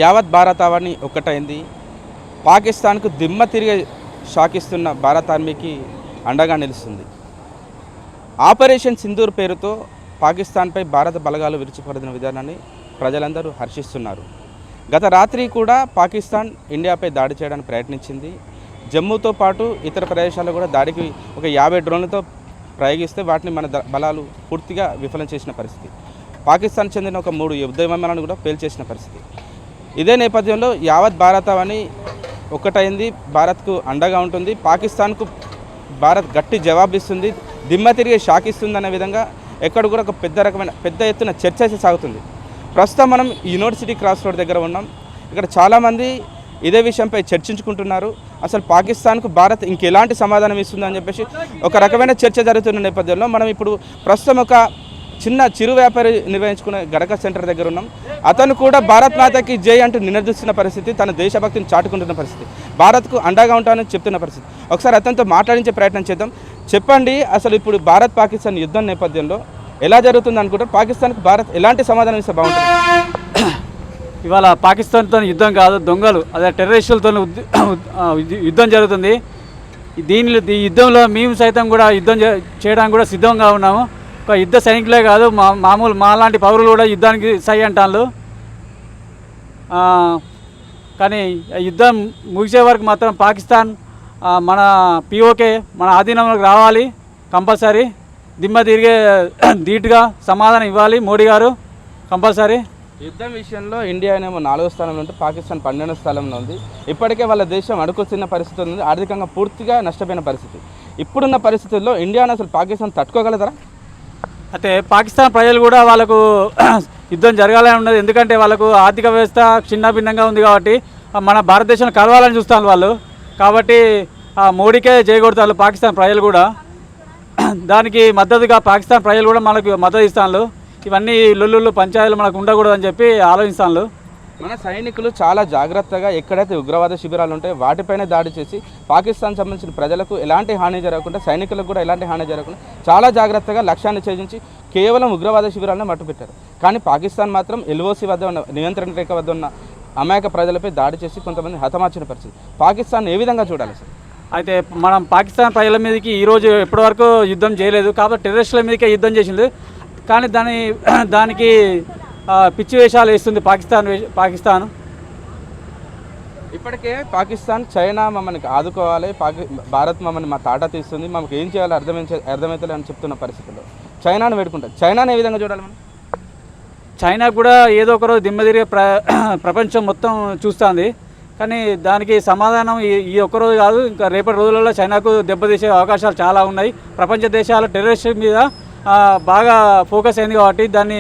యావత్ భారతావని ఒక్కటైంది. పాకిస్తాన్కు దిమ్మ తిరిగే షాకిస్తున్న భారత ఆర్మీకి అండగా నిలుస్తుంది. ఆపరేషన్ సింధూర్ పేరుతో పాకిస్తాన్పై భారత బలగాలు విరుచుపడిన విధానాన్ని ప్రజలందరూ హర్షిస్తున్నారు. గత రాత్రి కూడా పాకిస్తాన్ ఇండియాపై దాడి చేయడానికి ప్రయత్నించింది. జమ్మూతో పాటు ఇతర ప్రదేశాల్లో కూడా దాడికి ఒక 50 డ్రోన్లతో ప్రయోగిస్తే వాటిని మన బలాలు పూర్తిగా విఫలం చేసిన పరిస్థితి. పాకిస్తాన్ చెందిన ఒక 3 యుద్ధ విమానాలను కూడా పేల్చేసిన పరిస్థితి. ఇదే నేపథ్యంలో యావత్ భారతావని ఒక్కటైంది. భారత్కు అండగా ఉంటుంది. పాకిస్తాన్కు భారత్ గట్టి జవాబిస్తుంది, దిమ్మ తిరిగే షాక్ ఇస్తుంది అనే విధంగా ఎక్కడ కూడా ఒక పెద్ద ఎత్తున చర్చ అయితే సాగుతుంది. ప్రస్తుతం మనం యూనివర్సిటీ క్రాస్ రోడ్ దగ్గర ఉన్నాం. ఇక్కడ చాలామంది ఇదే విషయంపై చర్చించుకుంటున్నారు. అసలు పాకిస్తాన్కు భారత్ ఇంకెలాంటి సమాధానం ఇస్తుందని చెప్పేసి ఒక రకమైన చర్చ జరుగుతున్న నేపథ్యంలో మనం ఇప్పుడు ప్రస్తుతం ఒక చిన్న చిరు వ్యాపారి నిర్వహించుకునే గడక సెంటర్ దగ్గర ఉన్నాం. అతను కూడా భారత్ మాతకి జై అంటూ నినదిస్తున్న పరిస్థితి, తన దేశభక్తిని చాటుకుంటున్న పరిస్థితి, భారత్కు అండగా ఉంటానని చెప్తున్న పరిస్థితి. ఒకసారి అతనితో మాట్లాడించే ప్రయత్నం చేద్దాం. చెప్పండి, అసలు ఇప్పుడు భారత్ పాకిస్తాన్ యుద్ధం నేపథ్యంలో ఎలా జరుగుతుంది అనుకుంటారు? పాకిస్తాన్కు భారత్ ఎలాంటి సమాధానం ఇస్తే బాగుంటుంది? ఇవాళ పాకిస్తాన్తో యుద్ధం కాదు, దొంగలు అదే టెర్రరిస్టులతో యుద్ధం జరుగుతుంది. ఈ యుద్ధంలో మేము సైతం కూడా యుద్ధం చేయడానికి కూడా సిద్ధంగా ఉన్నాము. ఒక యుద్ధ సైనికులే కాదు, మామూలు మాలాంటి పౌరులు కూడా యుద్ధానికి సై అంటారు. కానీ యుద్ధం ముగిసే వరకు మాత్రం పాకిస్తాన్ మన పిఓకే మన ఆధీనంలోకి రావాలి. కంపల్సరీ దిమ్మ తిరిగే ధీటుగా సమాధానం ఇవ్వాలి మోడీ గారు కంపల్సరీ. యుద్ధం విషయంలో ఇండియా ఏమో 4వ స్థానంలో ఉంటే పాకిస్తాన్ 12వ స్థానంలో ఉంది. ఇప్పటికే వాళ్ళ దేశం అడుగుతున్న పరిస్థితి ఉంది, ఆర్థికంగా పూర్తిగా నష్టపోయిన పరిస్థితి. ఇప్పుడున్న పరిస్థితుల్లో ఇండియాను అసలు పాకిస్తాన్ తట్టుకోగలదరా? అయితే పాకిస్తాన్ ప్రజలు కూడా వాళ్ళకు యుద్ధం జరగాలని ఉన్నది. ఎందుకంటే వాళ్ళకు ఆర్థిక వ్యవస్థ చిన్న భిన్నంగా ఉంది కాబట్టి మన భారతదేశం కలవాలని చూస్తాను వాళ్ళు. కాబట్టి మోడీకే చేయకూడతారు పాకిస్తాన్ ప్రజలు కూడా. దానికి మద్దతుగా పాకిస్తాన్ ప్రజలు కూడా మనకు మద్దతు ఇస్తాను. ఇవన్నీ లొల్లుళ్ళు పంచాయతీలు మనకు ఉండకూడదని చెప్పి ఆలోచిస్తాను. మన సైనికులు చాలా జాగ్రత్తగా ఎక్కడైతే ఉగ్రవాద శిబిరాలు ఉంటాయో వాటిపైన దాడి చేసి పాకిస్తాన్ సంబంధించిన ప్రజలకు ఎలాంటి హాని జరగకుండా, సైనికులకు కూడా ఎలాంటి హాని జరగకుండా చాలా జాగ్రత్తగా లక్ష్యాన్ని ఛేదించి కేవలం ఉగ్రవాద శిబిరాలను మట్టుపెట్టారు. కానీ పాకిస్తాన్ మాత్రం ఎల్ఓసి వద్ద ఉన్న నియంత్రణ రేఖ వద్ద ఉన్న అమాయక ప్రజలపై దాడి చేసి కొంతమంది హతమార్చిన పరిస్థితి. పాకిస్తాన్ ఏ విధంగా చూడాలి సార్? అయితే మనం పాకిస్తాన్ ప్రజల మీదకి ఈరోజు ఎప్పటివరకు యుద్ధం చేయలేదు కాబట్టి టెర్రరిస్టుల మీదకే యుద్ధం చేసింది. కానీ దానికి పిచ్చి వేషాలు వేస్తుంది పాకిస్తాన్. ఇప్పటికే పాకిస్తాన్, చైనా మమ్మల్ని ఆదుకోవాలి, భారత్ మమ్మల్ని మా తాట తీస్తుంది, మాకు ఏం చేయాలో అర్థమవుతలే అని చెప్తున్న పరిస్థితుల్లో చైనాను వేడుకుంటారు. చైనాను ఏ విధంగా చూడాలి మనం? చైనా కూడా ఏదో ఒకరోజు దిమ్మదిరిగే ప్రపంచం మొత్తం చూస్తుంది. కానీ దానికి సమాధానం ఈ ఒక్కరోజు కాదు, ఇంకా రేపటి రోజులలో చైనాకు దెబ్బతీసే అవకాశాలు చాలా ఉన్నాయి. ప్రపంచ దేశాల టెర్రరిస్ట్ మీద బాగా ఫోకస్ అయింది కాబట్టి దాన్ని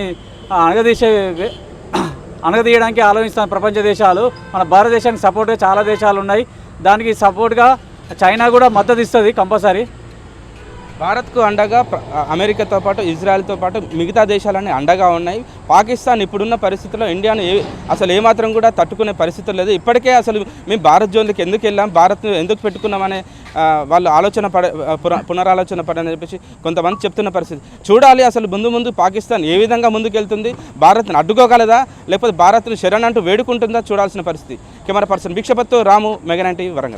అణగదీయడానికి ఆలోచిస్తాను ప్రపంచ దేశాలు. మన భారతదేశానికి సపోర్ట్గా చాలా దేశాలు ఉన్నాయి. దానికి సపోర్ట్గా చైనా కూడా మద్దతు ఇస్తుంది కంపల్సరీ. భారత్కు అండగా అమెరికాతో పాటు ఇజ్రాయెల్తో పాటు మిగతా దేశాలన్నీ అండగా ఉన్నాయి. పాకిస్తాన్ ఇప్పుడున్న పరిస్థితుల్లో ఇండియాను అసలు ఏమాత్రం కూడా తట్టుకునే పరిస్థితులు లేదు. ఇప్పటికే అసలు మేము భారత్ జోన్లకు ఎందుకు వెళ్ళాం, భారత్ను ఎందుకు పెట్టుకున్నామనే వాళ్ళు పునరాలోచన పడని చెప్పేసి కొంతమంది చెప్తున్న పరిస్థితి. చూడాలి అసలు ముందు పాకిస్తాన్ ఏ విధంగా ముందుకెళ్తుంది, భారత్ను అడ్డుకోగలదా లేకపోతే భారత్ను శరణ్ అంటూ వేడుకుంటుందా చూడాల్సిన పరిస్థితి. కెమెరా పర్సన్ భిక్షపత్తో రాము, మెగా 9 టీవీ, వరంగల్.